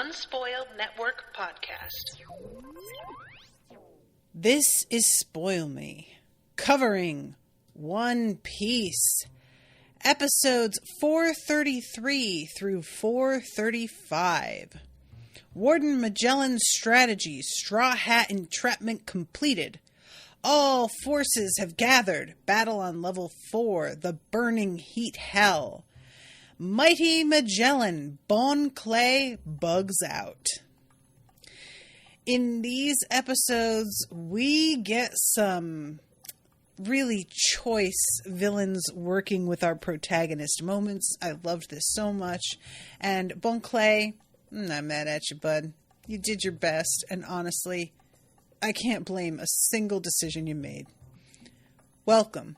Unspoiled Network podcast. This is Spoil Me, covering One Piece, episodes 433 through 435. Warden Magellan's strategy, Straw Hat entrapment completed. All forces have gathered. Battle on level 4, the Burning Heat Hell. Mighty Magellan, Bon Clay bugs out. In these episodes, we get some really choice villains working with our protagonist moments. I loved this so much. And Bon Clay, I'm not mad at you, bud. You did your best, and honestly, I can't blame a single decision you made. Welcome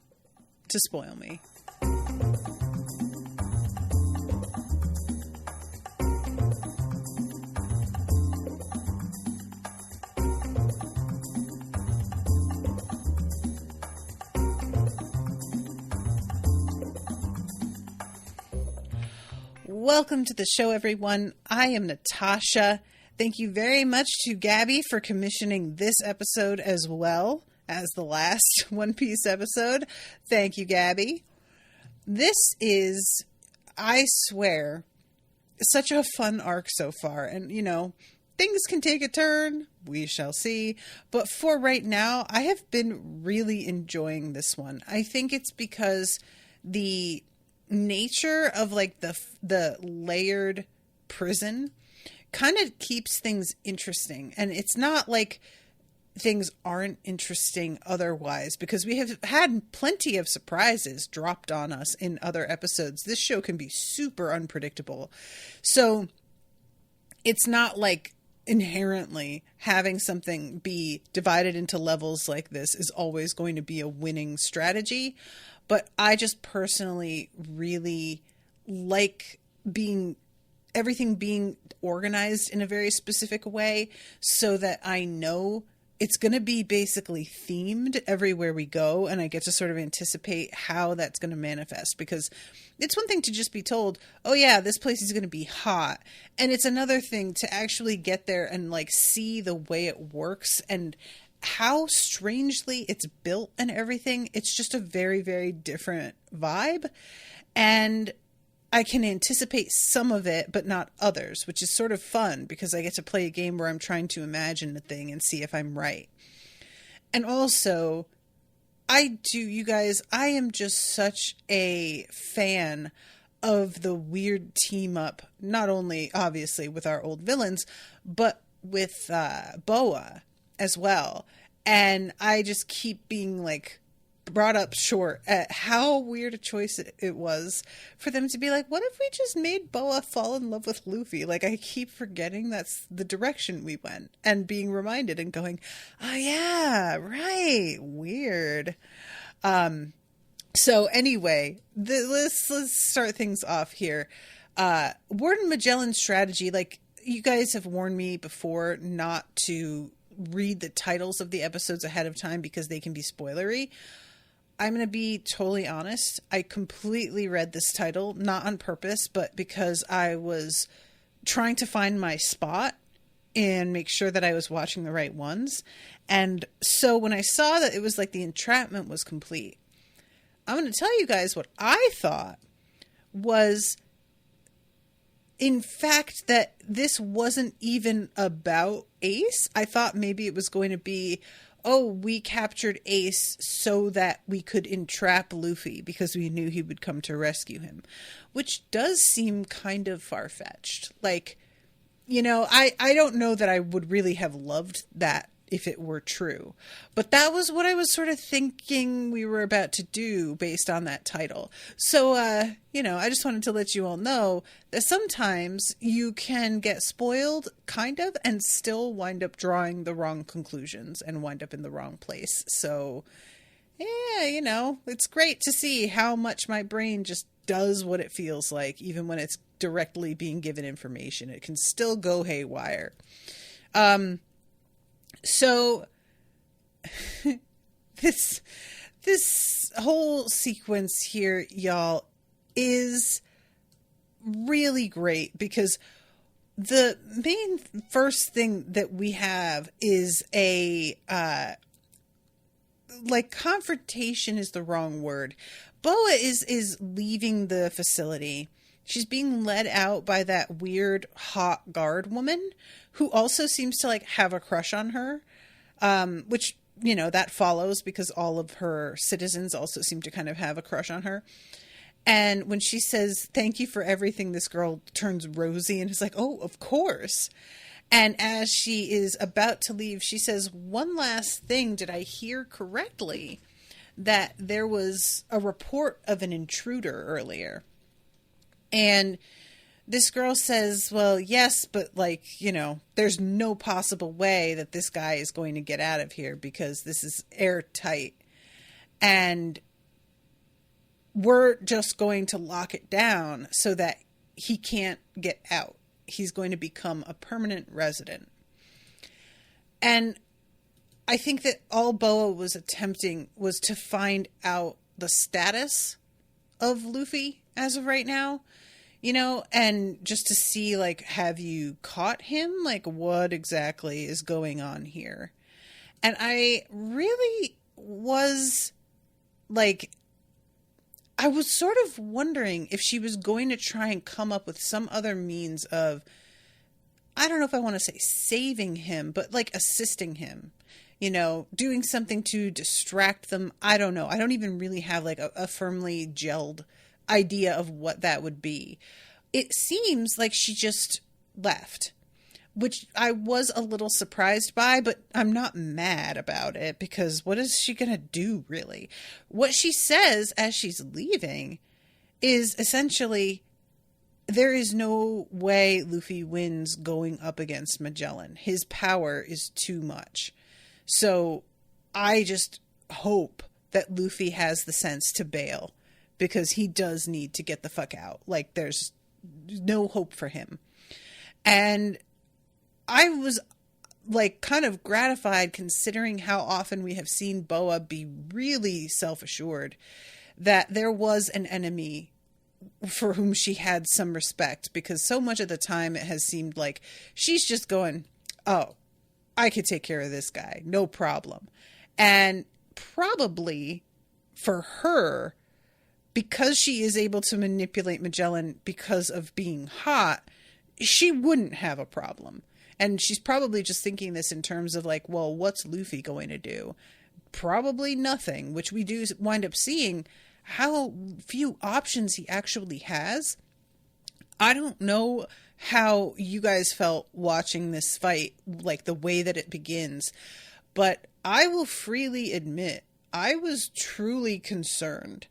to Spoil Me. Welcome to the show, everyone. I am Natasha. Thank you very much to Gabby for commissioning this episode as well as the last One Piece episode. Thank you, Gabby. This is, I swear, such a fun arc so far. And, you know, things can take a turn. We shall see. But for right now, I have been really enjoying this one. I think it's because the nature of like the layered prison kind of keeps things interesting, and it's not like things aren't interesting otherwise, because we have had plenty of surprises dropped on us in other episodes. This show can be super unpredictable, so it's not like inherently having something be divided into levels like this is always going to be a winning strategy. But I just personally really like everything being organized in a very specific way, so that I know it's going to be basically themed everywhere we go, and I get to sort of anticipate how that's going to manifest. Because it's one thing to just be told, oh yeah, this place is going to be hot, and it's another thing to actually get there and like see the way it works and how strangely it's built and everything. It's just a very, very different vibe, and I can anticipate some of it, but not others, which is sort of fun because I get to play a game where I'm trying to imagine a thing and see if I'm right. And also, you guys, I am just such a fan of the weird team up, not only obviously with our old villains, but with Boa as well. And I just keep being like brought up short at how weird a choice it was for them to be like, what if we just made Boa fall in love with Luffy? Like, I keep forgetting that's the direction we went, and being reminded and going, oh yeah, right, weird. So anyway, let's start things off here. Warden Magellan's strategy, like, you guys have warned me before not to read the titles of the episodes ahead of time because they can be spoilery. I'm going to be totally honest. I completely read this title, not on purpose, but because I was trying to find my spot and make sure that I was watching the right ones. And so when I saw that it was like the entrapment was complete, I'm going to tell you guys what I thought was, in fact, that this wasn't even about Ace. I thought maybe it was going to be, oh, we captured Ace so that we could entrap Luffy because we knew he would come to rescue him, which does seem kind of far-fetched. Like, you know, I don't know that I would really have loved that if it were true, but that was what I was sort of thinking we were about to do based on that title. So, you know, I just wanted to let you all know that sometimes you can get spoiled, kind of, and still wind up drawing the wrong conclusions and wind up in the wrong place. So, yeah, you know, it's great to see how much my brain just does what it feels like, even when it's directly being given information. It can still go haywire. So this whole sequence here, y'all, is really great because the main first thing that we have is a confrontation is the wrong word. Boa is leaving the facility. She's being led out by that weird hot guard woman who also seems to have a crush on her, which, that follows because all of her citizens also seem to kind of have a crush on her. And when she says, "Thank you for everything," this girl turns rosy and is like, "Oh, of course." And as she is about to leave, she says, "One last thing. Did I hear correctly that there was a report of an intruder earlier?" And this girl says, "Well, yes, but there's no possible way that this guy is going to get out of here because this is airtight. And we're just going to lock it down so that he can't get out. He's going to become a permanent resident." And I think that all Boa was attempting was to find out the status of Luffy as of right now, and just to see, have you caught him? What exactly is going on here? And I really was I was sort of wondering if she was going to try and come up with some other means of, I don't know if I want to say saving him, but assisting him, doing something to distract them. I don't know. I don't even really have a firmly gelled idea of what that would be. It seems like she just left, which I was a little surprised by, but I'm not mad about it because what is she going to do, really? What she says as she's leaving is essentially, there is no way Luffy wins going up against Magellan. His power is too much. So I just hope that Luffy has the sense to bail because he does need to get the fuck out. There's no hope for him. And I was kind of gratified considering how often we have seen Boa be really self-assured that there was an enemy for whom she had some respect, because so much of the time it has seemed like she's just going, "Oh, I could take care of this guy. No problem." And probably for her, because she is able to manipulate Magellan because of being hot, she wouldn't have a problem. And she's probably just thinking this in terms of well, what's Luffy going to do? Probably nothing, which we do wind up seeing how few options he actually has. I don't know how you guys felt watching this fight, the way that it begins, but I will freely admit I was truly concerned.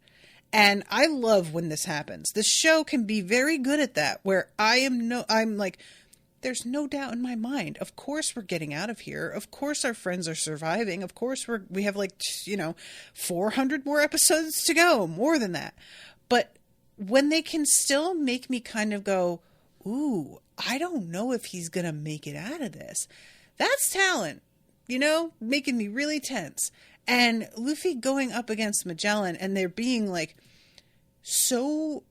And I love when this happens. The show can be very good at that, where I'm like, there's no doubt in my mind. Of course we're getting out of here. Of course our friends are surviving. Of course we have 400 more episodes to go, more than that. But when they can still make me kind of go, ooh, I don't know if he's going to make it out of this. That's talent, making me really tense. And Luffy going up against Magellan and there being so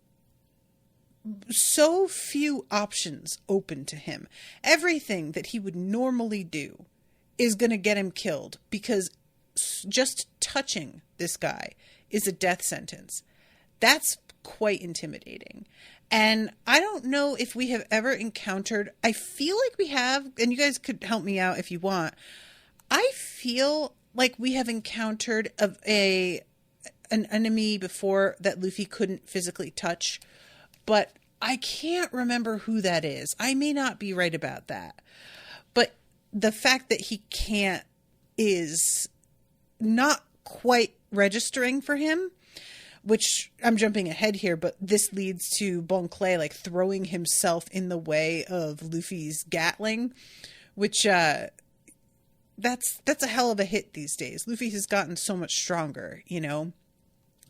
few options open to him. Everything that he would normally do is going to get him killed because just touching this guy is a death sentence. That's quite intimidating. And I don't know if we have ever encountered, I feel like we have, and you guys could help me out if you want. I feel like we have encountered an enemy before that Luffy couldn't physically touch, but I can't remember who that is. I may not be right about that. But the fact that he can't is not quite registering for him, which I'm jumping ahead here, but this leads to Bon Clay throwing himself in the way of Luffy's Gatling, which that's a hell of a hit these days. Luffy has gotten so much stronger,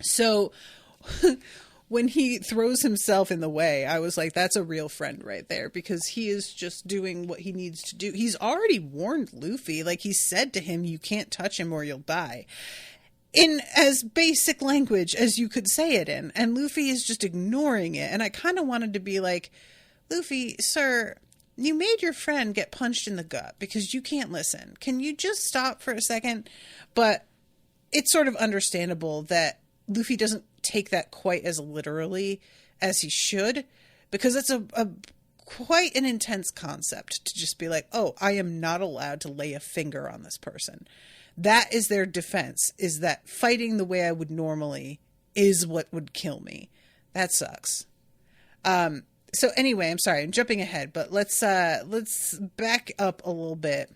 So when he throws himself in the way, I was like, that's a real friend right there, because he is just doing what he needs to do. He's already warned Luffy, he said to him, you can't touch him or you'll die, in as basic language as you could say it in. And Luffy is just ignoring it. And I kind of wanted to be like, Luffy, sir, you made your friend get punched in the gut because you can't listen. Can you just stop for a second? But it's sort of understandable that Luffy doesn't take that quite as literally as he should, because it's a quite an intense concept to just be like, oh, I am not allowed to lay a finger on this person. That is their defense, is that fighting the way I would normally is what would kill me. That sucks. So anyway, I'm sorry, I'm jumping ahead, but let's back up a little bit.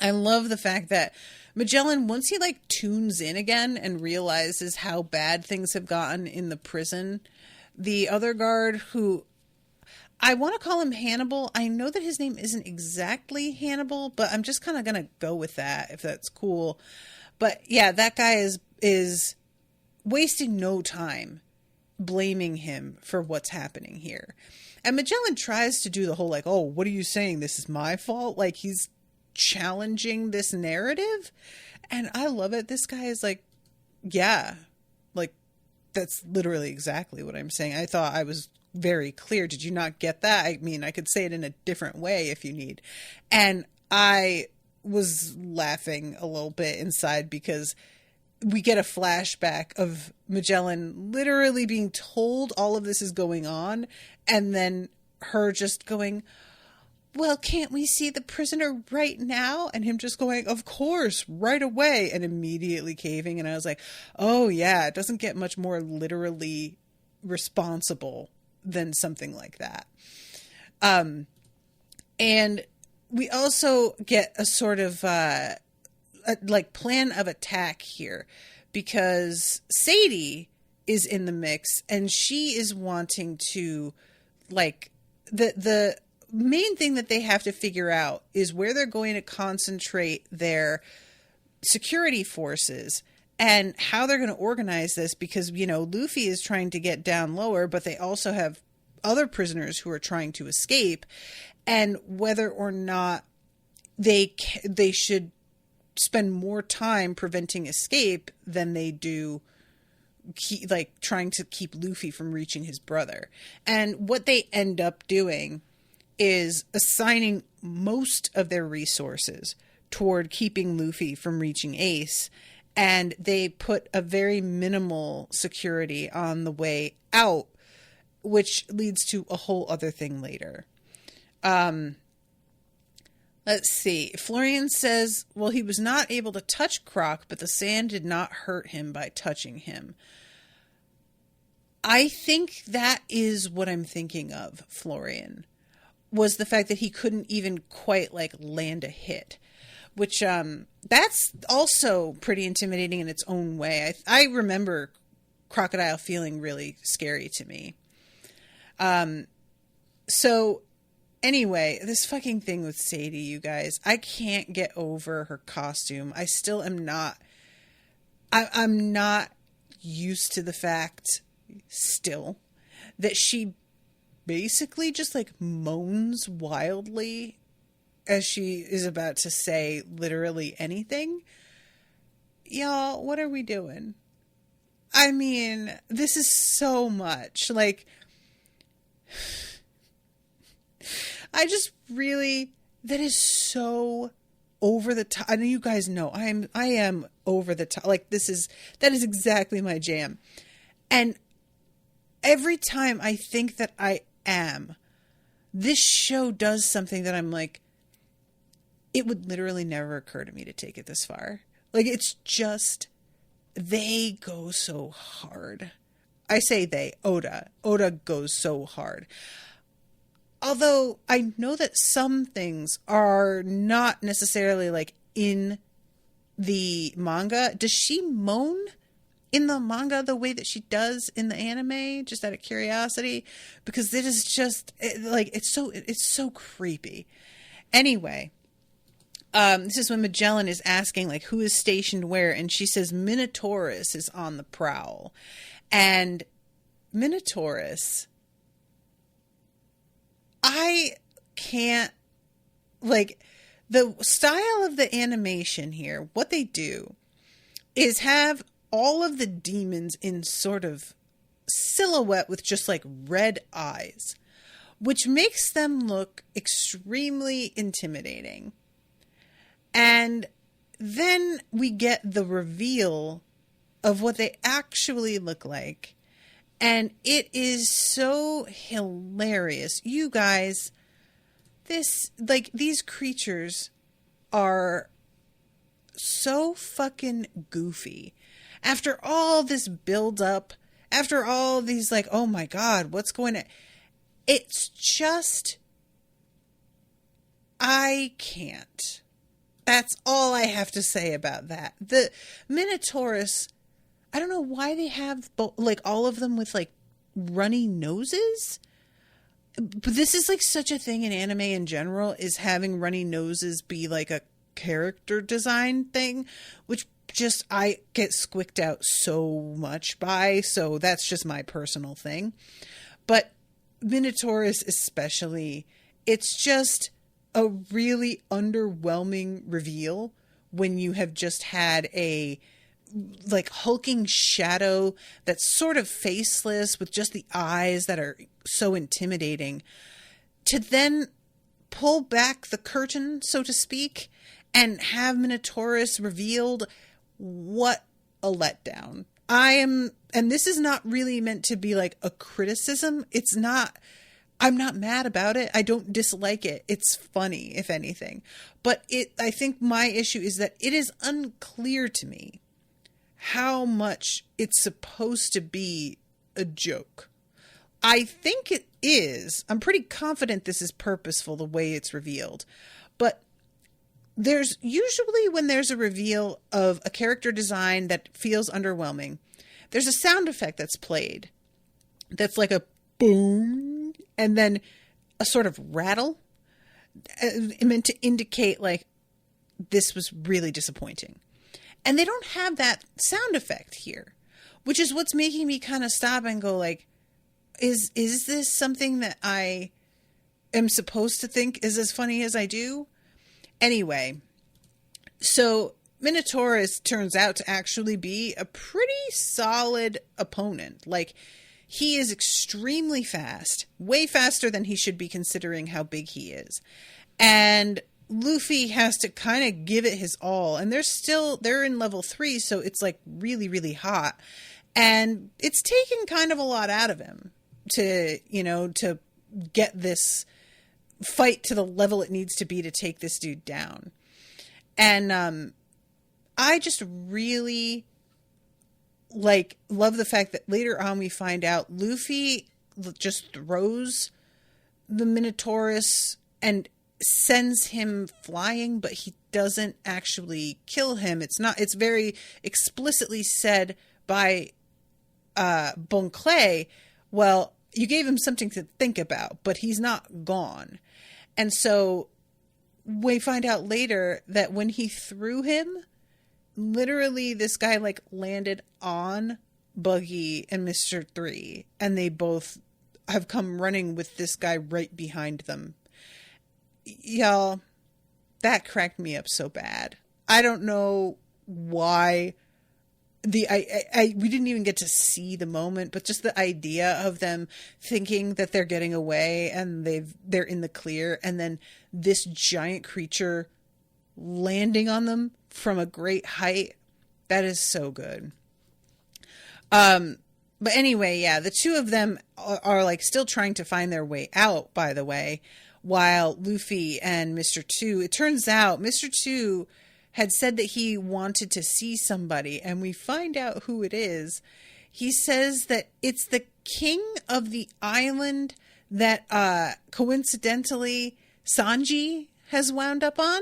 I love the fact that Magellan, once he like tunes in again and realizes how bad things have gotten in the prison, the other guard, who I want to call him Hannibal. I know that his name isn't exactly Hannibal, but I'm just kind of going to go with that if that's cool. But yeah, that guy is wasting no time blaming him for what's happening here. And Magellan tries to do the whole like, oh, what are you saying? This is my fault? Like, he's challenging this narrative. And I love it. This guy is like, yeah, like, that's literally exactly what I'm saying. I thought I was very clear. Did you not get that? I mean, I could say it in a different way if you need. And I was laughing a little bit inside because we get a flashback of Magellan literally being told all of this is going on, and then her just going, well, can't we see the prisoner right now? And him just going, of course, right away, and immediately caving. And I was like, oh yeah, it doesn't get much more literally responsible than something like that. And we also get a sort of like plan of attack here, because Sadie is in the mix and she is wanting to, like, the main thing that they have to figure out is where they're going to concentrate their security forces and how they're going to organize this, because, you know, Luffy is trying to get down lower, but they also have other prisoners who are trying to escape, and whether or not they should spend more time preventing escape than they do trying to keep Luffy from reaching his brother. And what they end up doing is assigning most of their resources toward keeping Luffy from reaching Ace, and they put a very minimal security on the way out, which leads to a whole other thing later. Let's see. Florian says, well, he was not able to touch Croc, but the sand did not hurt him by touching him. I think that is what I'm thinking of, Florian, was the fact that he couldn't even quite like land a hit, which that's also pretty intimidating in its own way. I remember Crocodile feeling really scary to me. So anyway, this fucking thing with Sadie, you guys, I can't get over her costume. I still am not, I'm not used to the fact still that she basically just like moans wildly as she is about to say literally anything. Y'all, what are we doing? I mean, this is so much like, I just really, that is so over the top. I know you guys know I am over the top. Like that is exactly my jam. And every time I think that I am, this show does something that I'm like, it would literally never occur to me to take it this far. Like, it's just, they go so hard. I say they, Oda goes so hard. Although I know that some things are not necessarily like in the manga. Does she moan in the manga the way that she does in the anime? Just out of curiosity, because it is just like, it's so creepy. Anyway, this is when Magellan is asking like who is stationed where, and she says Minotaurus is on the prowl. And Minotaurus, I can't, like, the style of the animation here, what they do is have all of the demons in sort of silhouette with just like red eyes, which makes them look extremely intimidating. And then we get the reveal of what they actually look like. And it is so hilarious. You guys, these creatures are so fucking goofy. After all this build up, after all these like, oh my God, what's going on? It's just, I can't. That's all I have to say about that. The Minotaurus, I don't know why they have like all of them with like runny noses. But this is like such a thing in anime in general, is having runny noses be like a character design thing, which just I get squicked out so much by. So that's just my personal thing. But Minotaurus especially, it's just a really underwhelming reveal when you have just had a like hulking shadow that's sort of faceless with just the eyes that are so intimidating, to then pull back the curtain, so to speak, and have Minotaurus revealed. What a letdown. And this is not really meant to be like a criticism. It's not, I'm not mad about it. I don't dislike it. It's funny, if anything. But I think my issue is that it is unclear to me how much it's supposed to be a joke. I think it is. I'm pretty confident this is purposeful, the way it's revealed. But there's usually, when there's a reveal of a character design that feels underwhelming, there's a sound effect that's played that's like a boom and then a sort of rattle meant to indicate like this was really disappointing. And they don't have that sound effect here, which is what's making me kind of stop and go like, is this something that I am supposed to think is as funny as I do? Anyway, so Minotaurus turns out to actually be a pretty solid opponent. Like, he is extremely fast, way faster than he should be considering how big he is. And Luffy has to kind of give it his all. And they're in level 3, so it's like really, really hot. And it's taken kind of a lot out of him to get this fight to the level it needs to be to take this dude down. And I just really love the fact that later on we find out Luffy just throws the Minotaurus and sends him flying, but he doesn't actually kill him. It's very explicitly said by Bon Clay, well, you gave him something to think about, but he's not gone. And so we find out later that when he threw him, literally this guy landed on Buggy and Mr. 3, and they both have come running with this guy right behind them. Y'all, that cracked me up so bad. I don't know why we didn't even get to see the moment, but just the idea of them thinking that they're getting away and they're in the clear, and then this giant creature landing on them from a great height, that is so good. But anyway, yeah, the two of them are still trying to find their way out, by the way, while Luffy and Mr. 2, it turns out Mr. 2 had said that he wanted to see somebody, and we find out who it is. He says that it's the king of the island that coincidentally Sanji has wound up on.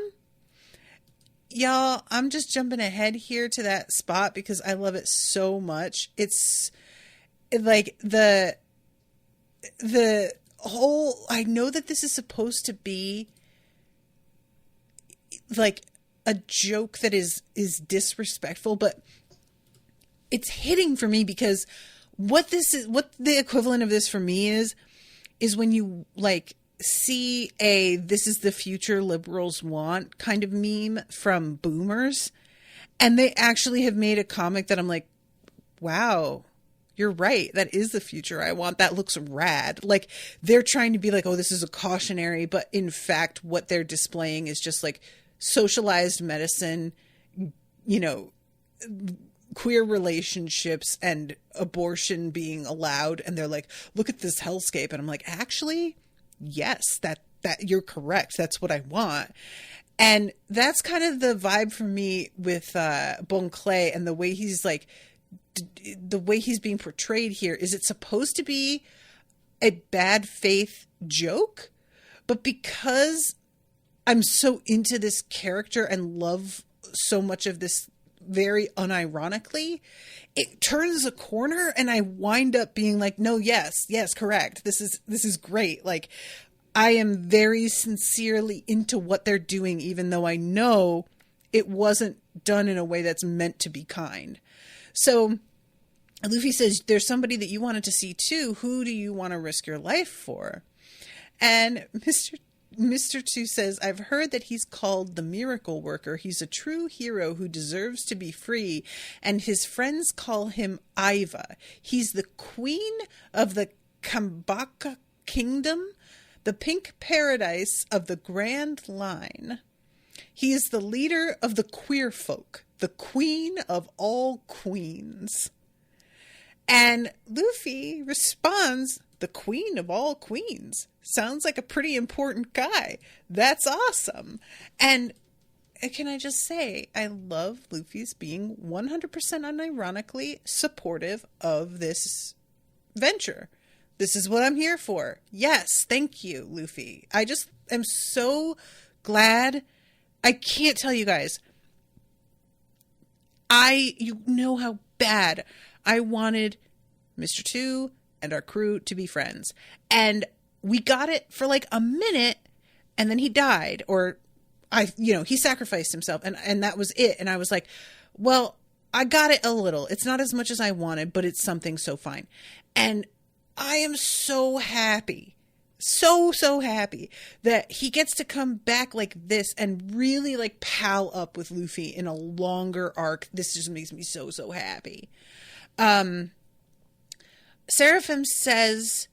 Y'all, I'm just jumping ahead here to that spot because I love it so much. It's like the whole, I know that this is supposed to be like a joke that is disrespectful, but it's hitting for me because what the equivalent of this for me is when you see a "this is the future liberals want" kind of meme from boomers, and they actually have made a comic that I'm like, wow, you're right. That is the future I want. That looks rad. Like, they're trying to be like, oh, this is a cautionary, but in fact, what they're displaying is just like socialized medicine, you know, queer relationships and abortion being allowed. And they're like, look at this hellscape. And I'm like, actually, yes, that you're correct. That's what I want. And that's kind of the vibe for me with Bon Clay, and the way he's like, the way he's being portrayed here. Is it supposed to be a bad faith joke? But because I'm so into this character and love so much of this very unironically, it turns a corner and I wind up being like, no, yes, correct. This is great. Like, I am very sincerely into what they're doing, even though I know it wasn't done in a way that's meant to be kind. So Luffy says, there's somebody that you wanted to see too. Who do you want to risk your life for? And Mr. Two says, I've heard that he's called the miracle worker. He's a true hero who deserves to be free. And his friends call him Iva. He's the queen of the Kambaka kingdom, the pink paradise of the Grand Line. He is the leader of the queer folk, the queen of all queens. And Luffy responds, the queen of all queens. Sounds like a pretty important guy. That's awesome. And can I just say, I love Luffy's being 100% unironically supportive of this venture. This is what I'm here for. Yes, thank you, Luffy. I just am so glad. I can't tell you guys. You know how bad I wanted Mr. Two and our crew to be friends. And we got it for like a minute, and then he died, or he sacrificed himself, and that was it. And I was like, well, I got it a little. It's not as much as I wanted, but it's something so fine. And I am so happy, so happy that he gets to come back like this and really like pal up with Luffy in a longer arc. This just makes me so happy. Seraphim says,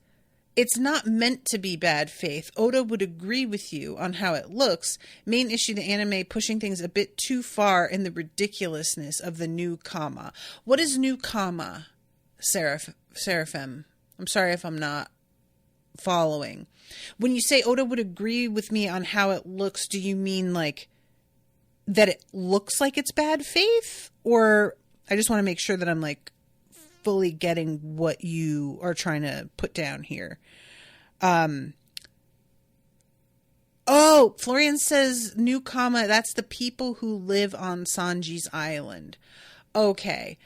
it's not meant to be bad faith. Oda would agree with you on how it looks. Main issue, the anime pushing things a bit too far in the ridiculousness of the new comma. What is new comma, Seraphim? I'm sorry if I'm not following. When you say Oda would agree with me on how it looks, do you mean like that it looks like it's bad faith? Or I just want to make sure that I'm like fully getting what you are trying to put down here. Florian says new comma, that's the people who live on Sanji's island. Okay.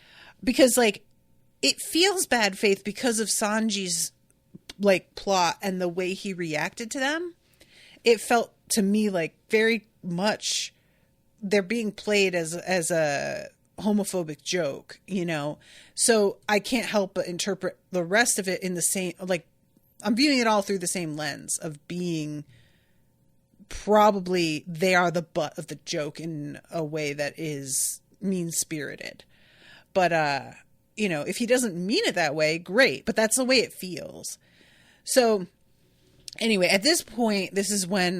Because like it feels bad faith because of Sanji's like plot and the way he reacted to them. It felt to me like very much they're being played as a homophobic joke, you know? So I can't help but interpret the rest of it in the same, like I'm viewing it all through the same lens of being probably they are the butt of the joke in a way that is mean-spirited. But, if he doesn't mean it that way, great. But that's the way it feels. So, anyway, at this point, this is when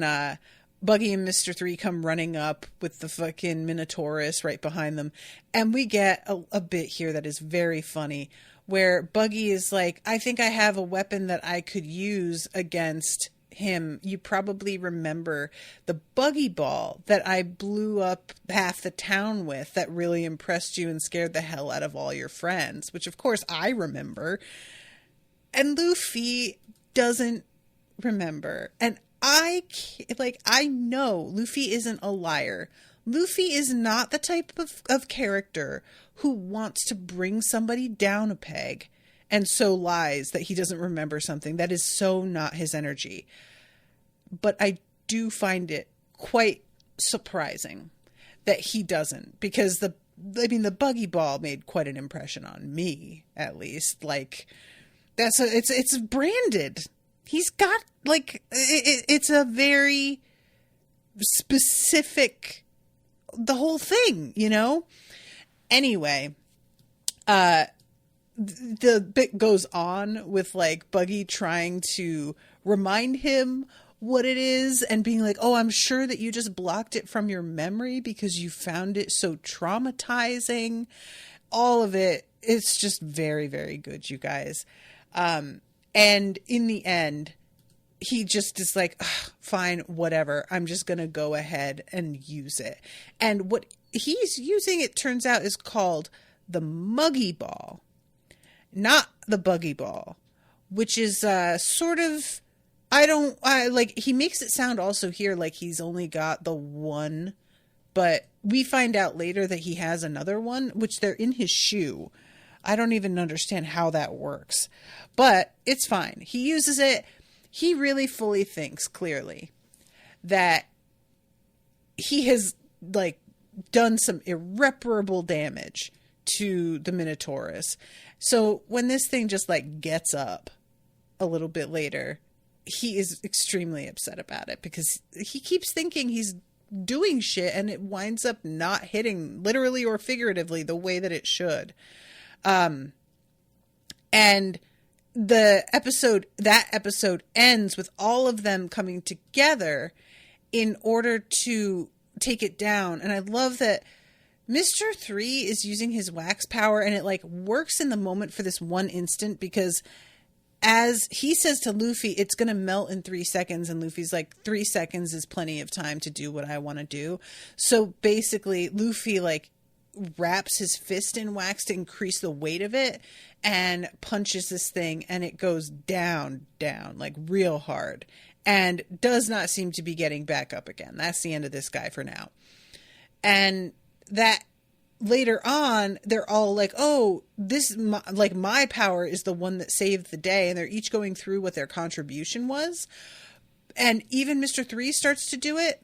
Buggy and Mr. Three come running up with the fucking Minotaurus right behind them. And we get a bit here that is very funny, where Buggy is like, I think I have a weapon that I could use against him. You probably remember the buggy ball that I blew up half the town with that really impressed you and scared the hell out of all your friends, which of course I remember. And Luffy doesn't remember. And I know Luffy isn't a liar. Luffy is not the type of character who wants to bring somebody down a peg and so lies that he doesn't remember something. That is so not his energy. But I do find it quite surprising that he doesn't, because the buggy ball made quite an impression on me, at least. Like, it's branded. He's got like, it's a very specific, the whole thing, you know? Anyway, the bit goes on with like Buggy trying to remind him what it is and being like, oh, I'm sure that you just blocked it from your memory because you found it so traumatizing. All of it, it's just very, very good, you guys. And in the end, he just is like, fine, whatever. I'm just going to go ahead and use it. And what he's using, it turns out, is called the Muggy Ball, not the Buggy Ball, which is sort of, he makes it sound also here like he's only got the one, but we find out later that he has another one, which they're in his shoe. I don't even understand how that works, but it's fine. He uses it. He really fully thinks clearly that he has like done some irreparable damage to the Minotaurus. So when this thing just like gets up a little bit later, he is extremely upset about it because he keeps thinking he's doing shit and it winds up not hitting literally or figuratively the way that it should. And that episode ends with all of them coming together in order to take it down. And I love that Mr. 3 is using his wax power, and it like works in the moment for this one instant, because as he says to Luffy, it's going to melt in 3 seconds. And Luffy's like, 3 seconds is plenty of time to do what I want to do. So basically Luffy like wraps his fist in wax to increase the weight of it and punches this thing, and it goes down, like real hard, and does not seem to be getting back up again. That's the end of this guy for now. And that later on, they're all like, oh, my power is the one that saved the day. And they're each going through what their contribution was. And even Mr. 3 starts to do it.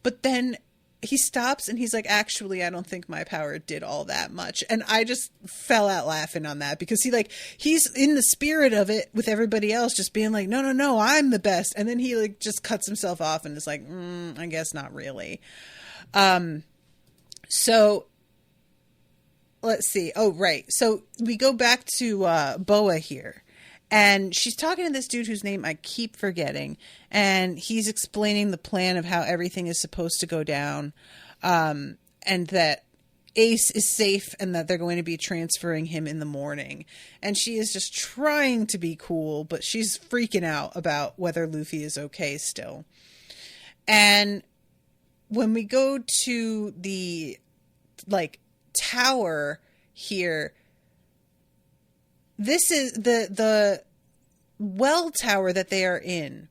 But then he stops and he's like, actually, I don't think my power did all that much. And I just fell out laughing on that, because he's in the spirit of it with everybody else, just being like, no, I'm the best. And then he like just cuts himself off and is like, I guess not really. So let's see. Oh, right. So we go back to Boa here, and she's talking to this dude whose name I keep forgetting, and he's explaining the plan of how everything is supposed to go down, and that Ace is safe and that they're going to be transferring him in the morning. And she is just trying to be cool, but she's freaking out about whether Luffy is okay still. And when we go to the like tower here, this is the well tower that they are in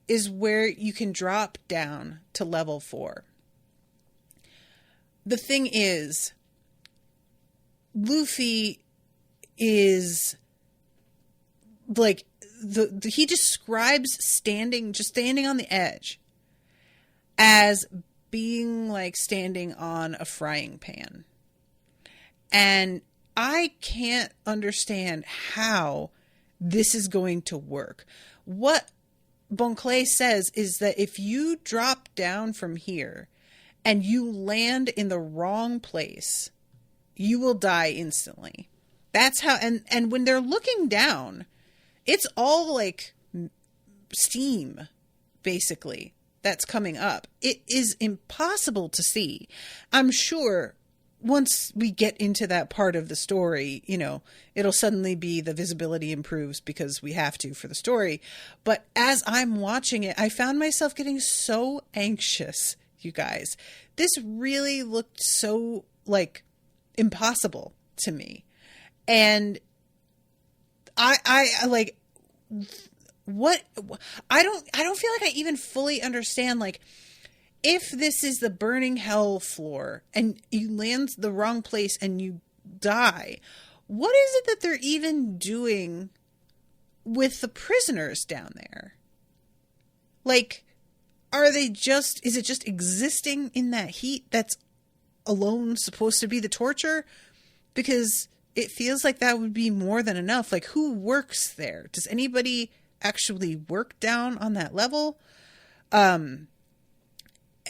is where you can drop down to level 4. The thing is, Luffy is like he describes standing on the edge as being like standing on a frying pan. And I can't understand how this is going to work. What Bonclay says is that if you drop down from here and you land in the wrong place, you will die instantly. That's how, and when they're looking down, it's all like steam, basically, that's coming up. It is impossible to see. I'm sure once we get into that part of the story, it'll suddenly be the visibility improves because we have to for the story. But as I'm watching it, I found myself getting so anxious, you guys. This really looked so like impossible to me. And I like, what, I don't feel like I even fully understand, like, if this is the burning hell floor and you land the wrong place and you die, what is it that they're even doing with the prisoners down there? Like, is it just existing in that heat that's alone supposed to be the torture? Because it feels like that would be more than enough. Like, who works there? Does anybody actually work down on that level?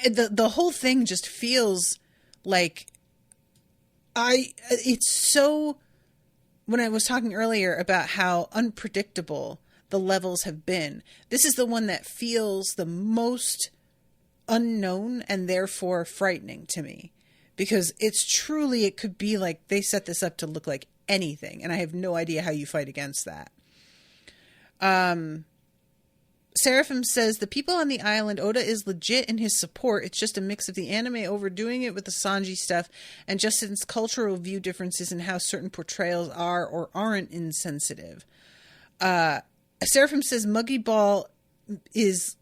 The whole thing just feels like it's so when I was talking earlier about how unpredictable the levels have been, this is the one that feels the most unknown and therefore frightening to me, because it's truly, it could be like they set this up to look like anything, and I have no idea how you fight against that. Seraphim says, the people on the island, Oda is legit in his support. It's just a mix of the anime overdoing it with the Sanji stuff and Justin's cultural view differences in how certain portrayals are or aren't insensitive. Seraphim says Muggy Ball is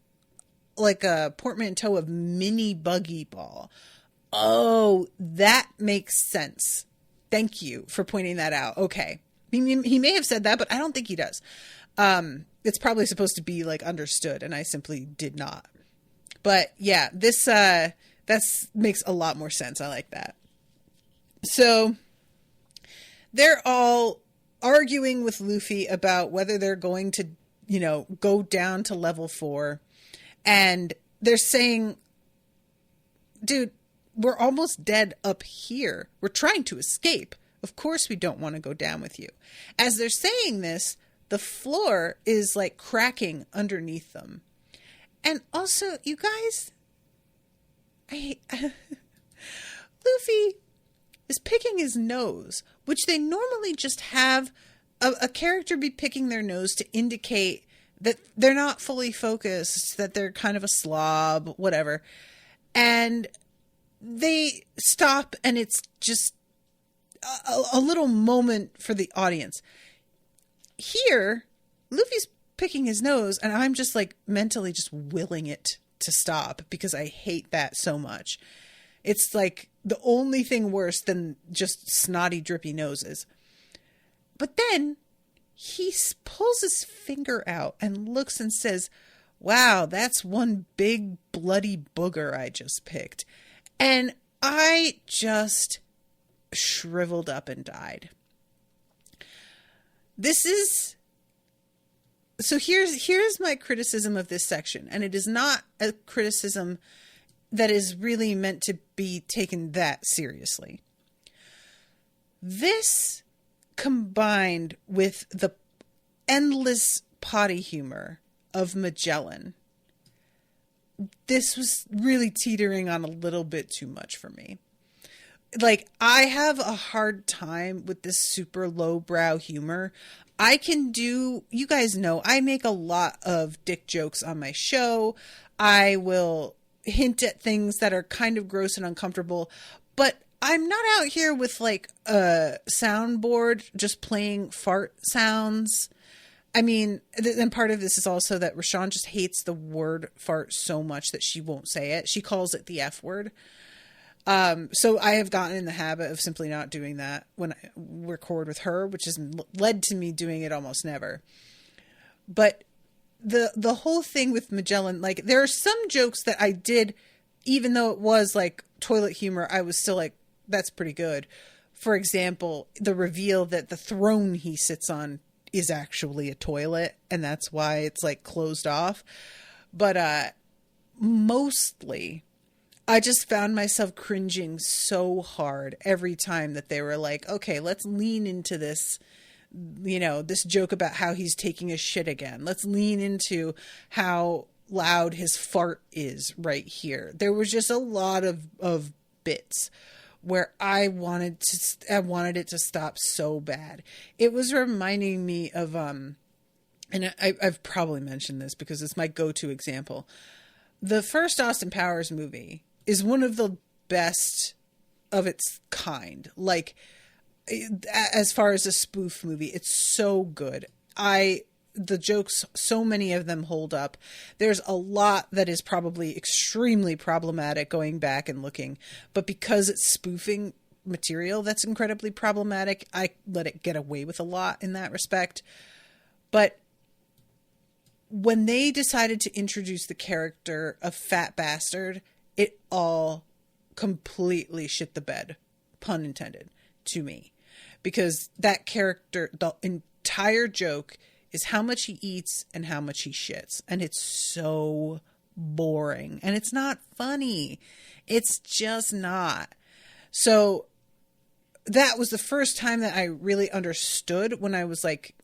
like a portmanteau of mini Buggy Ball. Oh, that makes sense. Thank you for pointing that out. Okay. He may have said that, but I don't think he does. It's probably supposed to be like understood, and I simply did not. But yeah, this that's makes a lot more sense. I like that. So they're all arguing with Luffy about whether they're going to, go down to level 4. And they're saying, dude, we're almost dead up here. We're trying to escape. Of course we don't want to go down with you. As they're saying this, the floor is like cracking underneath them. And also, you guys, Luffy is picking his nose, which they normally just have a character be picking their nose to indicate that they're not fully focused, that they're kind of a slob, whatever. And they stop, and it's just a little moment for the audience. Here, Luffy's picking his nose, and I'm just like mentally just willing it to stop because I hate that so much. It's like the only thing worse than just snotty, drippy noses. But then he pulls his finger out and looks and says, wow, that's one big bloody booger I just picked. And I just shriveled up and died. Here's my criticism of this section, and it is not a criticism that is really meant to be taken that seriously. This, combined with the endless potty humor of Magellan, this was really teetering on a little bit too much for me. Like, I have a hard time with this super lowbrow humor. I can do, you guys know, I make a lot of dick jokes on my show. I will hint at things that are kind of gross and uncomfortable, but I'm not out here with like a soundboard just playing fart sounds. I mean, and part of this is also that Rashawn just hates the word fart so much that she won't say it. She calls it the F word. So I have gotten in the habit of simply not doing that when I record with her, which has led to me doing it almost never. But the whole thing with Magellan, like, there are some jokes that I did, even though it was like toilet humor, I was still like, that's pretty good. For example, the reveal that the throne he sits on is actually a toilet, and that's why it's like closed off. But mostly I just found myself cringing so hard every time that they were like, okay, let's lean into this, this joke about how he's taking a shit again. Let's lean into how loud his fart is right here. There was just a lot of bits where I wanted it to stop so bad. It was reminding me of, and I've probably mentioned this because it's my go-to example. The first Austin Powers movie is one of the best of its kind. Like, as far as a spoof movie, it's so good. The jokes, so many of them hold up. There's a lot that is probably extremely problematic going back and looking, but because it's spoofing material that's incredibly problematic, I let it get away with a lot in that respect. But when they decided to introduce the character of Fat Bastard, it all completely shit the bed, pun intended, to me. Because that character, the entire joke is how much he eats and how much he shits. And it's so boring. And it's not funny. It's just not. So that was the first time that I really understood when I was like,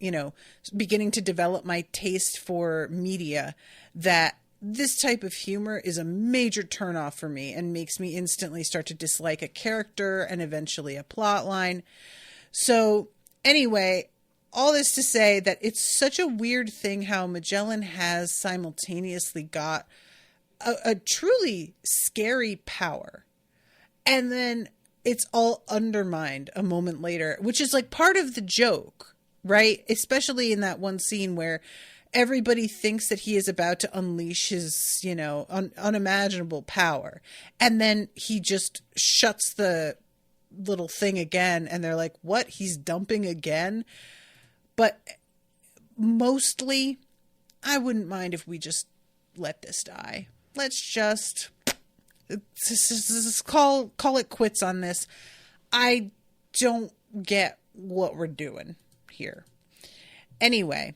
beginning to develop my taste for media, that this type of humor is a major turnoff for me and makes me instantly start to dislike a character and eventually a plot line. So anyway, all this to say that it's such a weird thing how Magellan has simultaneously got a truly scary power. And then it's all undermined a moment later, which is like part of the joke, right? Especially in that one scene where everybody thinks that he is about to unleash his, unimaginable power. And then he just shuts the little thing again. And they're like, what? He's dumping again? But mostly, I wouldn't mind if we just let this die. Let's just call it quits on this. I don't get what we're doing here. Anyway,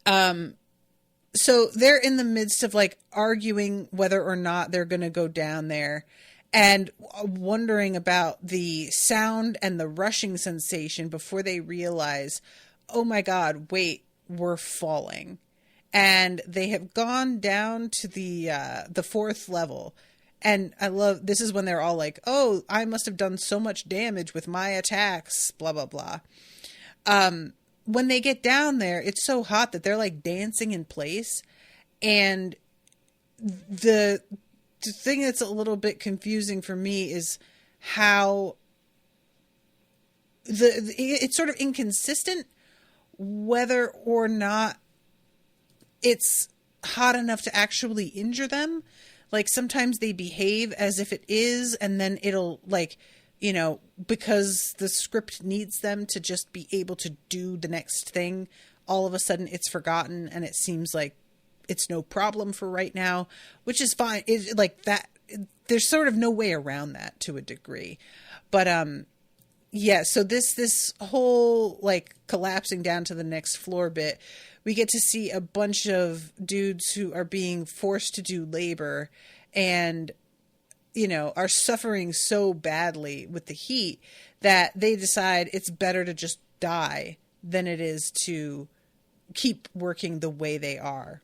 so they're in the midst of like arguing whether or not they're going to go down there and wondering about the sound and the rushing sensation before they realize, oh my God, wait, we're falling. And they have gone down to the 4th level. And I love, this is when they're all like, oh, I must have done so much damage with my attacks, blah, blah, blah. When they get down there, it's so hot that they're like dancing in place. And the thing that's a little bit confusing for me is how it's sort of inconsistent whether or not it's hot enough to actually injure them. Like sometimes they behave as if it is, and then it'll like, because the script needs them to just be able to do the next thing, all of a sudden it's forgotten and it seems like it's no problem for right now, which is fine. It, like that, there's sort of no way around that to a degree. But yeah, so this whole like collapsing down to the next floor bit, we get to see a bunch of dudes who are being forced to do labor and, are suffering so badly with the heat that they decide it's better to just die than it is to keep working the way they are.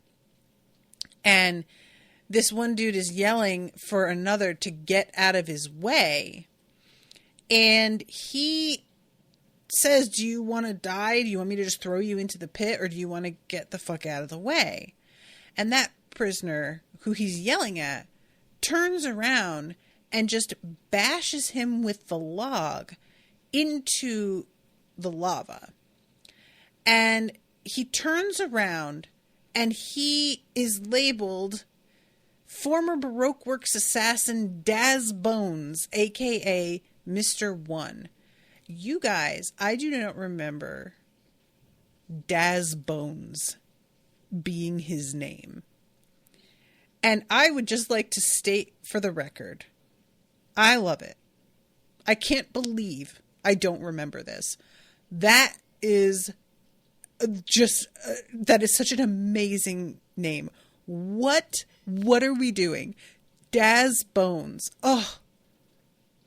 And this one dude is yelling for another to get out of his way. And he says, do you want to die? Do you want me to just throw you into the pit, or do you want to get the fuck out of the way? And that prisoner who he's yelling at turns around and just bashes him with the log into the lava. And he turns around and he is labeled former Baroque Works assassin Daz Bones, aka Mr. One. You guys, I do not remember Daz Bones being his name. And I would just like to state for the record, I love it. I can't believe I don't remember this. That is just, that is such an amazing name. What are we doing? Daz Bones. Oh,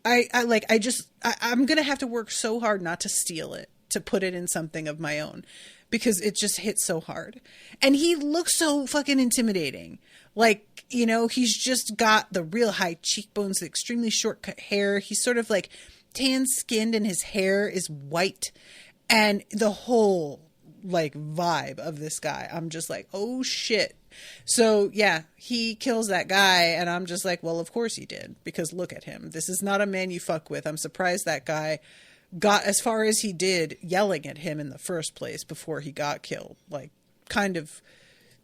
I'm going to have to work so hard not to steal it, to put it in something of my own, because it just hits so hard. And he looks so fucking intimidating. Like, he's just got the real high cheekbones, the extremely short cut hair. He's sort of like tan skinned and his hair is white. And the whole like vibe of this guy, I'm just like, oh shit. So yeah, he kills that guy and I'm just like, well, of course he did, because look at him. This is not a man you fuck with. I'm surprised that guy got as far as he did yelling at him in the first place before he got killed. Like, kind of,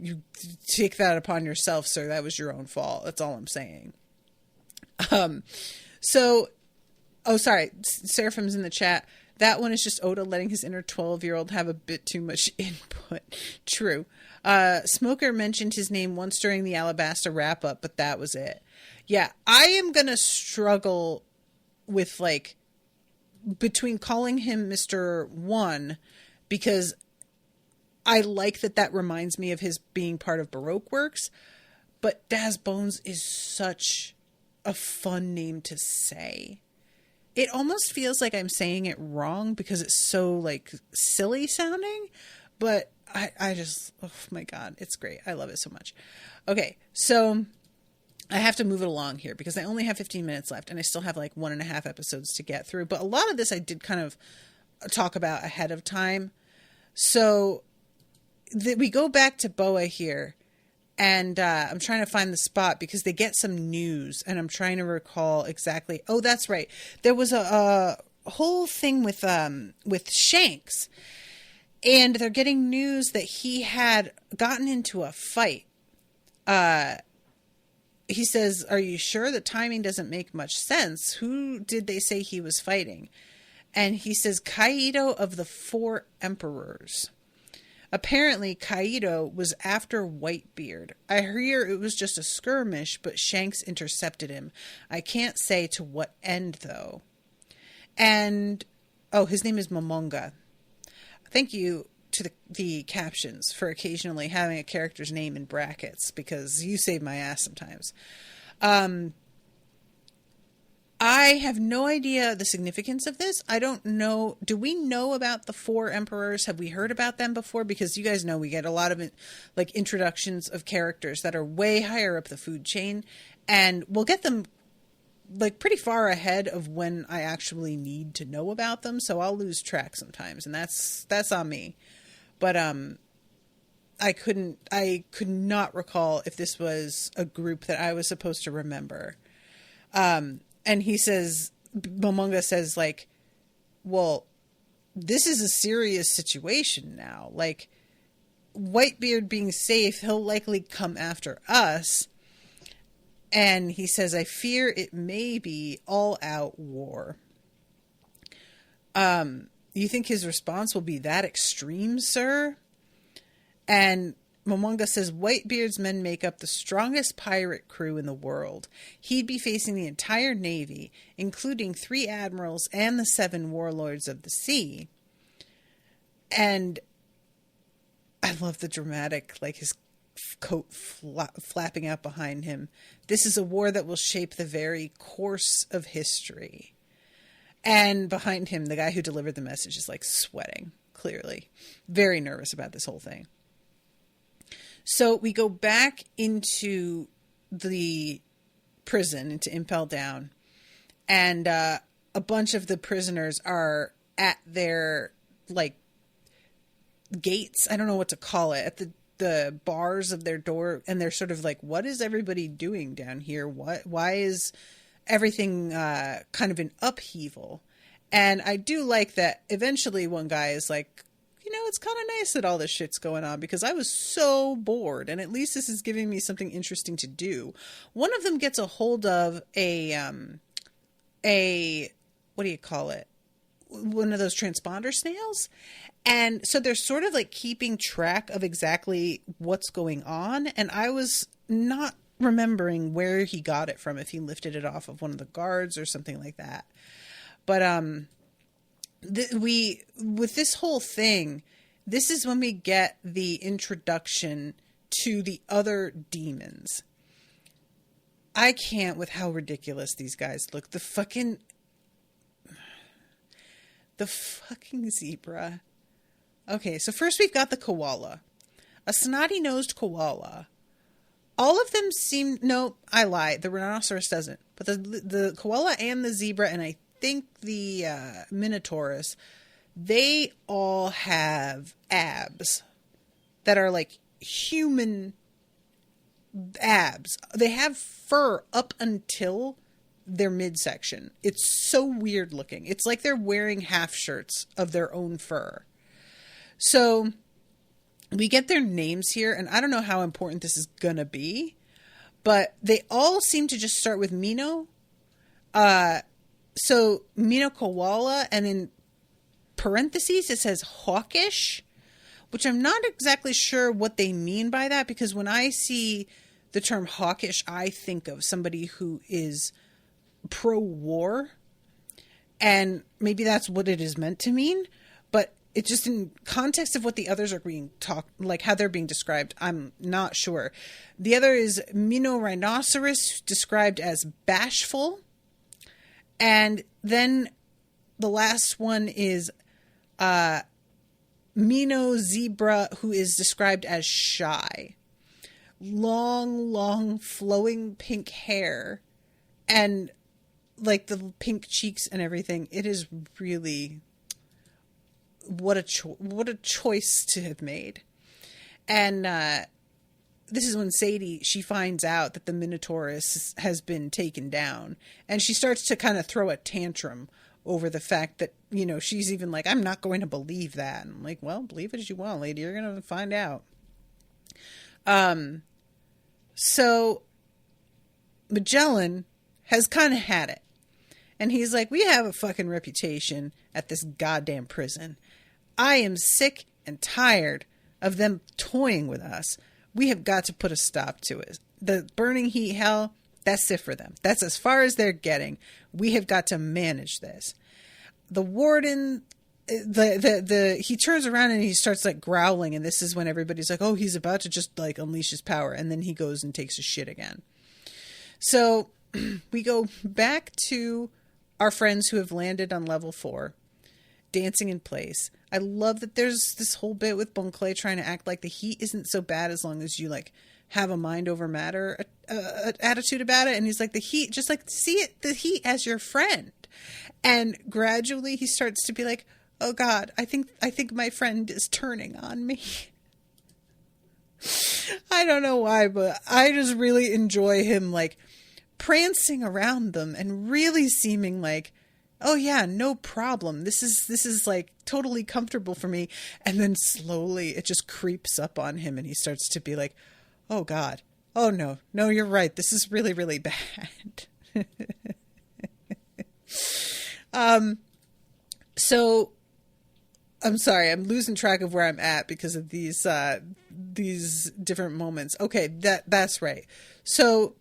you take that upon yourself, sir. That was your own fault. That's all I'm saying. Sorry, Seraphim's in the chat. That one is just Oda letting his inner 12-year-old have a bit too much input. True. Smoker mentioned his name once during the Alabasta wrap-up, but that was it. Yeah, I am going to struggle with, like, between calling him Mr. One, because I like that reminds me of his being part of Baroque Works, but Daz Bones is such a fun name to say. it almost feels like I'm saying it wrong because it's so like silly sounding, but I just, oh my God, it's great. I love it so much. Okay. So I have to move it along here because I only have 15 minutes left and I still have like 1.5 episodes to get through. But a lot of this I did kind of talk about ahead of time. So we go back to Boa here, and I'm trying to find the spot because they get some news, and I'm trying to recall exactly. Oh, that's right. There was a whole thing with Shanks, and they're getting news that he had gotten into a fight. He says, "Are you sure? The timing doesn't make much sense. Who did they say he was fighting?" And he says, "Kaido of the Four Emperors." Apparently, Kaido was after Whitebeard. I hear it was just a skirmish, but Shanks intercepted him. I can't say to what end, though. And, oh, his name is Momonga. Thank you to the captions for occasionally having a character's name in brackets, because you save my ass sometimes. I have no idea the significance of this. I don't know. Do we know about the Four Emperors? Have we heard about them before? Because you guys know we get a lot of like introductions of characters that are way higher up the food chain, and we'll get them like pretty far ahead of when I actually need to know about them. So I'll lose track sometimes, and that's on me. But I could not recall if this was a group that I was supposed to remember. And he says, Momonga says, like, well, this is a serious situation now. Like, Whitebeard being safe, he'll likely come after us. And he says, I fear it may be all-out war. You think his response will be that extreme, sir? And Momonga says, Whitebeard's men make up the strongest pirate crew in the world. He'd be facing the entire navy, including 3 admirals and the 7 warlords of the sea. And I love the dramatic, like his coat flapping out behind him. This is a war that will shape the very course of history. And behind him, the guy who delivered the message is like sweating, clearly. Very nervous about this whole thing. So we go back into the prison, into Impel Down, and a bunch of the prisoners are at their, like, gates. I don't know what to call it. At the bars of their door, and they're sort of like, what is everybody doing down here? Why is everything kind of in upheaval? And I do like that eventually one guy is like, you know, it's kind of nice that all this shit's going on because I was so bored, and at least this is giving me something interesting to do. One of them gets a hold of a what do you call it? One of those transponder snails. And so they're sort of like keeping track of exactly what's going on. And I was not remembering where he got it from, if he lifted it off of one of the guards or something like that. But, with this whole thing, this is when we get the introduction to the other demons. I can't with how ridiculous these guys look. The fucking zebra. Okay, so first we've got the koala. A snotty-nosed koala. All of them seem... No, I lied. The rhinoceros doesn't. But the koala and the zebra, and I think the Minotaurus, they all have abs that are like human abs. They have fur up until their midsection. It's so weird looking. It's like they're wearing half shirts of their own fur. So we get their names here, and I don't know how important this is gonna be, but they all seem to just start with Mino. So Mino Koala, and in parentheses it says hawkish, which I'm not exactly sure what they mean by that, because when I see the term hawkish, I think of somebody who is pro-war, and maybe that's what it is meant to mean, but it just in context of what the others are being like how they're being described, I'm not sure. The other is Mino Rhinoceros, described as bashful. And then the last one is Mino Zebra, who is described as shy. Long, flowing pink hair and like the pink cheeks and everything. It is really what a choice to have made. And this is when Sadie, she finds out that the Minotaur has been taken down, and she starts to kind of throw a tantrum over the fact that, you know, she's even like, I'm not going to believe that. And I'm like, well, believe it as you want, lady. You're going to find out. So Magellan has kind of had it. And he's like, we have a fucking reputation at this goddamn prison. I am sick and tired of them toying with us. We have got to put a stop to it. The burning heat hell, that's it for them. That's as far as they're getting. We have got to manage this. The warden, he turns around and he starts like growling. And this is when everybody's like, oh, he's about to just like unleash his power. And then he goes and takes a shit again. So we go back to our friends who have landed on level 4, dancing in place. I love that there's this whole bit with Bon Clay trying to act like the heat isn't so bad as long as you like have a mind over matter attitude about it. And he's like, the heat, just like see it, the heat as your friend. And gradually he starts to be like, oh God, I think my friend is turning on me. I don't know why, but I just really enjoy him like prancing around them and really seeming like, oh yeah, no problem. This is like totally comfortable for me. And then slowly it just creeps up on him and he starts to be like, oh God, oh no, you're right. This is really, really bad. So I'm sorry, I'm losing track of where I'm at because of these different moments. Okay, that's right. So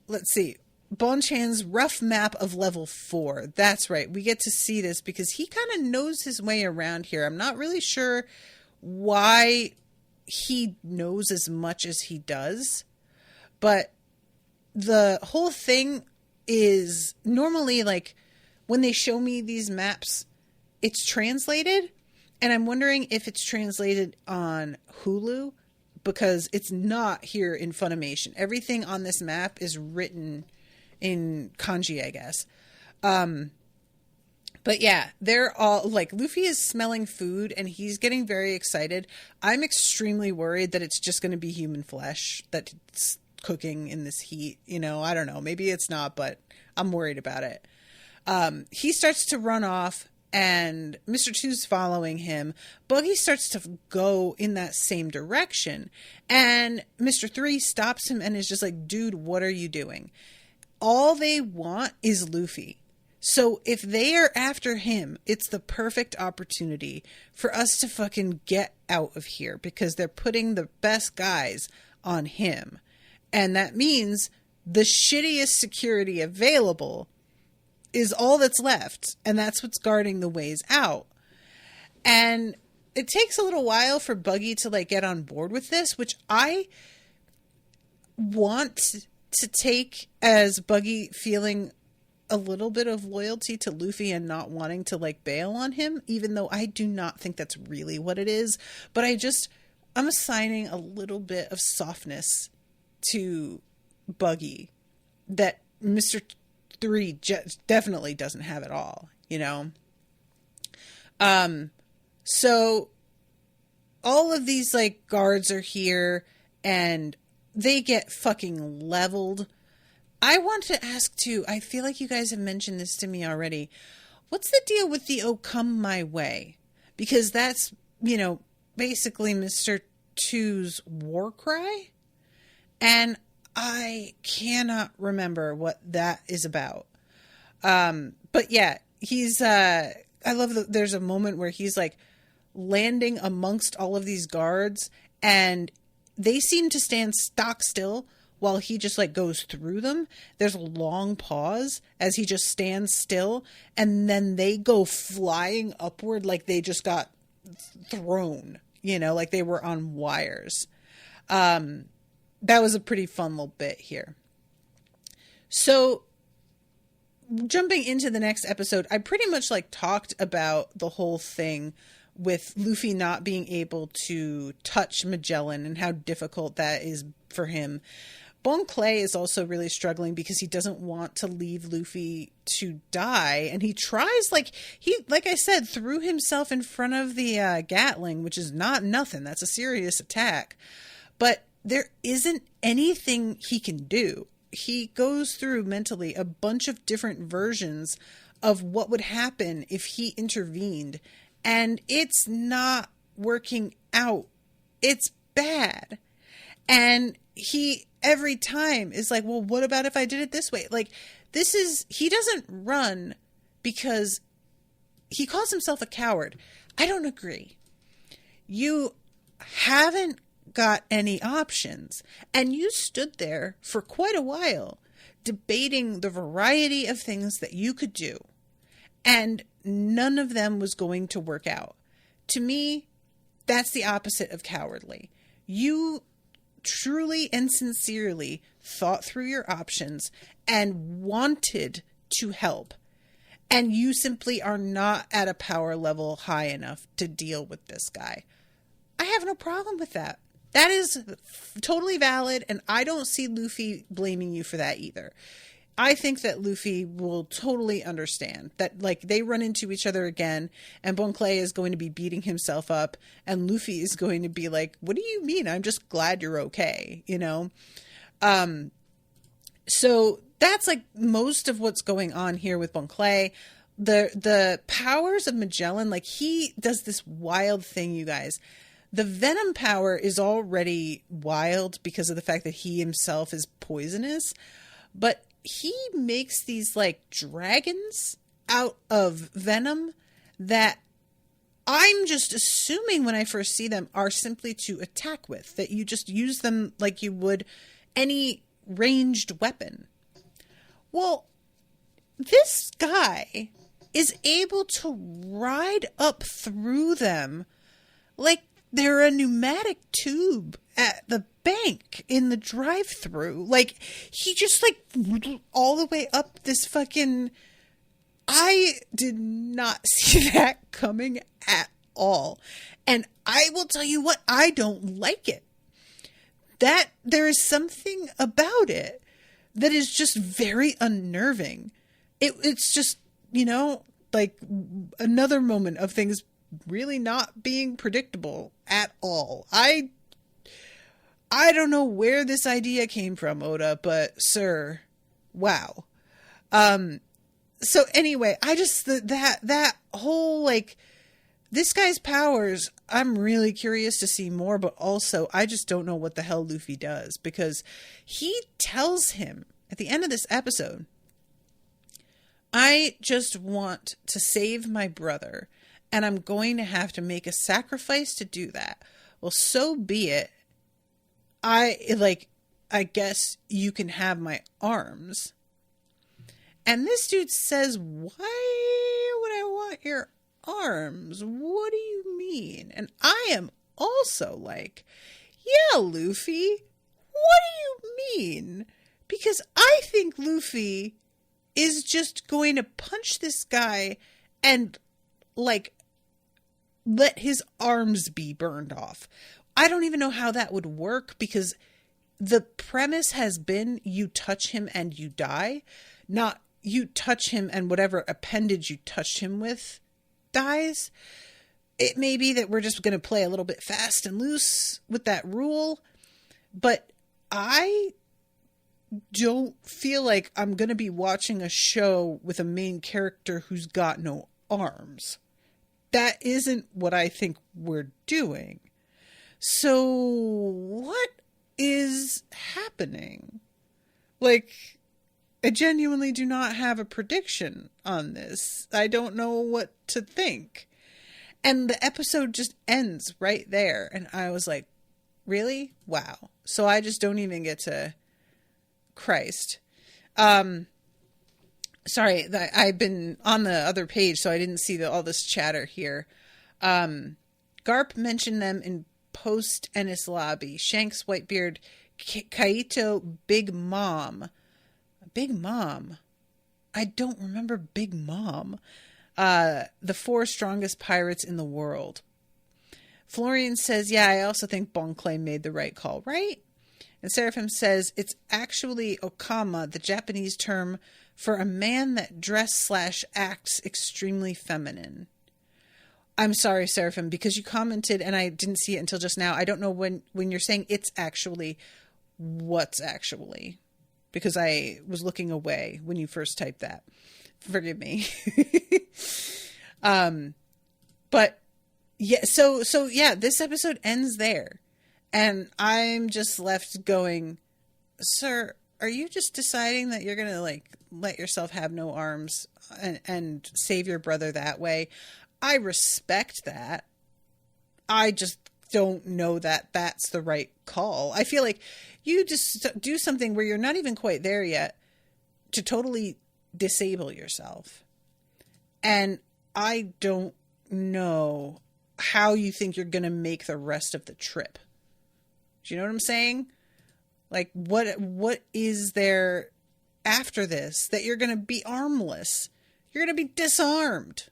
let's see. Bonchan's rough map of level 4. That's right. We get to see this because he kind of knows his way around here. I'm not really sure why he knows as much as he does, but the whole thing is normally like when they show me these maps, it's translated, and I'm wondering if it's translated on Hulu because it's not here in Funimation. Everything on this map is written in kanji, I guess. But yeah, they're all like, Luffy is smelling food and he's getting very excited. I'm extremely worried that it's just going to be human flesh that's cooking in this heat. You know, I don't know. Maybe it's not, but I'm worried about it. He starts to run off and Mr. Two's following him. Buggy starts to go in that same direction. And Mr. 3 stops him and is just like, dude, what are you doing? All they want is Luffy. So if they are after him, it's the perfect opportunity for us to fucking get out of here because they're putting the best guys on him. And that means the shittiest security available is all that's left. And that's what's guarding the ways out. And it takes a little while for Buggy to like get on board with this, which I want to take as Buggy feeling a little bit of loyalty to Luffy and not wanting to like bail on him, even though I do not think that's really what it is. But I'm assigning a little bit of softness to Buggy that Mr. 3 definitely doesn't have at all, you know? So all of these like guards are here and they get fucking leveled. I want to ask too, I feel like you guys have mentioned this to me already. What's the deal with the "Oh come my way"? Because that's, you know, basically Mr. 2's war cry. And I cannot remember what that is about. But yeah, he's, I love that there's a moment where he's like landing amongst all of these guards and they seem to stand stock still while he just like goes through them. There's a long pause as he just stands still and then they go flying upward like they just got thrown, you know, like they were on wires. That was a pretty fun little bit here. So jumping into the next episode, I pretty much like talked about the whole thing with Luffy not being able to touch Magellan and how difficult that is for him. Bon Clay is also really struggling because he doesn't want to leave Luffy to die. And he tries, like I said, threw himself in front of the Gatling, which is not nothing. That's a serious attack. But there isn't anything he can do. He goes through mentally a bunch of different versions of what would happen if he intervened. And it's not working out. It's bad. And he every time is like, well, what about if I did it this way? Like, he doesn't run because he calls himself a coward. I don't agree. You haven't got any options. And you stood there for quite a while debating the variety of things that you could do. And none of them was going to work out. To me, that's the opposite of cowardly. You truly and sincerely thought through your options and wanted to help. And you simply are not at a power level high enough to deal with this guy. I have no problem with that. That is totally valid, and I don't see Luffy blaming you for that either. I think that Luffy will totally understand that, like, they run into each other again, and Bon Clay is going to be beating himself up, and Luffy is going to be like, what do you mean? I'm just glad you're okay, you know? So that's, like, most of what's going on here with Bon Clay. The powers of Magellan, like, he does this wild thing, you guys. The venom power is already wild because of the fact that he himself is poisonous, but he makes these like dragons out of venom that I'm just assuming when I first see them are simply to attack with, that you just use them like you would any ranged weapon. Well, this guy is able to ride up through them like they're a pneumatic tube at the bank in the drive-thru. Like, he just like all the way up this fucking... I did not see that coming at all. And I will tell you what, I don't like it. That there is something about it that is just very unnerving. It's just, you know, like another moment of things really not being predictable at all. I don't know where this idea came from, Oda, but sir, wow. So anyway, I just, that whole, like, this guy's powers, I'm really curious to see more, but also I just don't know what the hell Luffy does, because he tells him at the end of this episode, I just want to save my brother, and I'm going to have to make a sacrifice to do that. Well, so be it. I guess you can have my arms. And this dude says, why would I want your arms? What do you mean? And I am also like, yeah, Luffy, what do you mean? Because I think Luffy is just going to punch this guy and, like, let his arms be burned off. I don't even know how that would work, because the premise has been you touch him and you die, not you touch him and whatever appendage you touched him with dies. It may be that we're just going to play a little bit fast and loose with that rule, but I don't feel like I'm going to be watching a show with a main character who's got no arms. That isn't what I think we're doing. So what is happening? Like, I genuinely do not have a prediction on this. I don't know what to think. And the episode just ends right there. And I was like, really? Wow. So I just don't even get to... Christ. Sorry, I've been on the other page, so I didn't see all this chatter here. Garp mentioned them in post-Ennis lobby. Shanks, Whitebeard, Kaito, Big Mom. Big Mom? I don't remember Big Mom. The 4 strongest pirates in the world. Florian says, yeah, I also think Bon Clay made the right call, right? And Seraphim says, it's actually okama, the Japanese term for a man that dress/acts extremely feminine. I'm sorry, Seraphim, because you commented and I didn't see it until just now. I don't know when you're saying it's actually, what's actually. Because I was looking away when you first typed that. Forgive me. But yeah, so yeah, this episode ends there. And I'm just left going, sir, are you just deciding that you're going to like let yourself have no arms and save your brother that way? I respect that. I just don't know that that's the right call. I feel like you just do something where you're not even quite there yet to totally disable yourself. And I don't know how you think you're going to make the rest of the trip. Do you know what I'm saying? Like, what is there after this that you're going to be armless? You're going to be disarmed.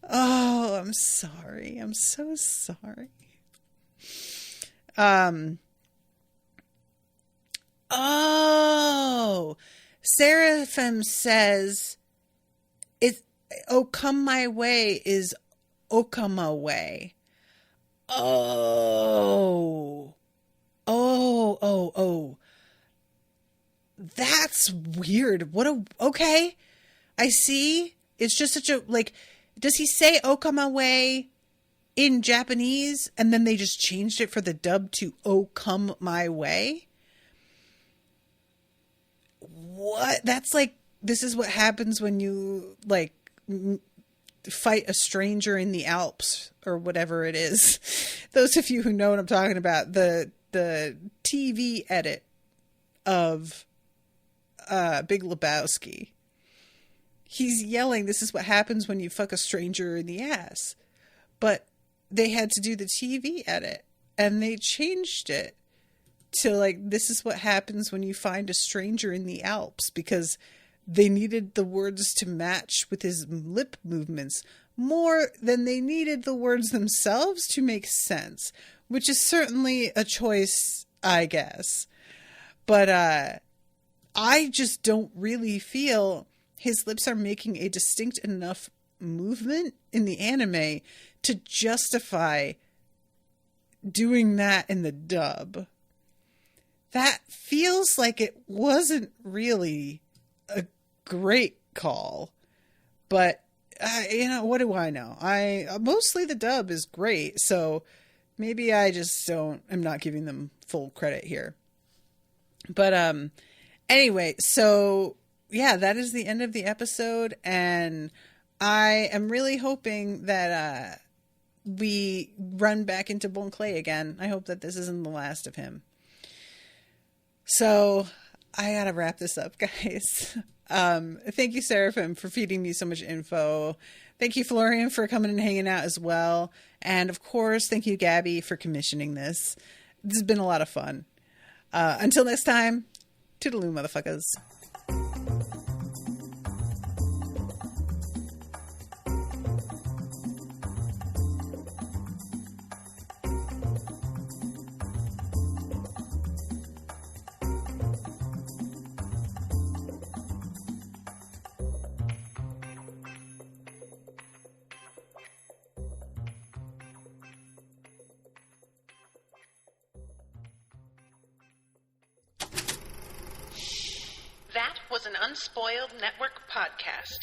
Oh, I'm sorry. I'm so sorry. Oh, Seraphim says, "Oh, come my way" is Okama way. Oh. That's weird. Okay. I see. It's just such a, like, does he say Okama way in Japanese and then they just changed it for the dub to "Oh, come my way"? What? That's like, this is what happens when you, like, fight a stranger in the Alps or whatever it is. Those of you who know what I'm talking about, the TV edit of Big Lebowski. He's yelling, this is what happens when you fuck a stranger in the ass. But they had to do the TV edit and they changed it to like, this is what happens when you find a stranger in the Alps, because they needed the words to match with his lip movements more than they needed the words themselves to make sense, which is certainly a choice, I guess. But I just don't really feel his lips are making a distinct enough movement in the anime to justify doing that in the dub. That feels like it wasn't really a great call, but what do I know? Mostly the dub is great, so maybe I just am not giving them full credit here. But anyway, so yeah, that is the end of the episode, and I am really hoping that we run back into Bon Clay again. I hope that this isn't the last of him. So I gotta wrap this up, guys. Thank you, Seraphim, for feeding me so much info. Thank you, Florian, for coming and hanging out as well. And of course, thank you, Gabby, for commissioning this. This has been a lot of fun. Until next time, toodaloo, motherfuckers. That was an Unspoiled Network podcast.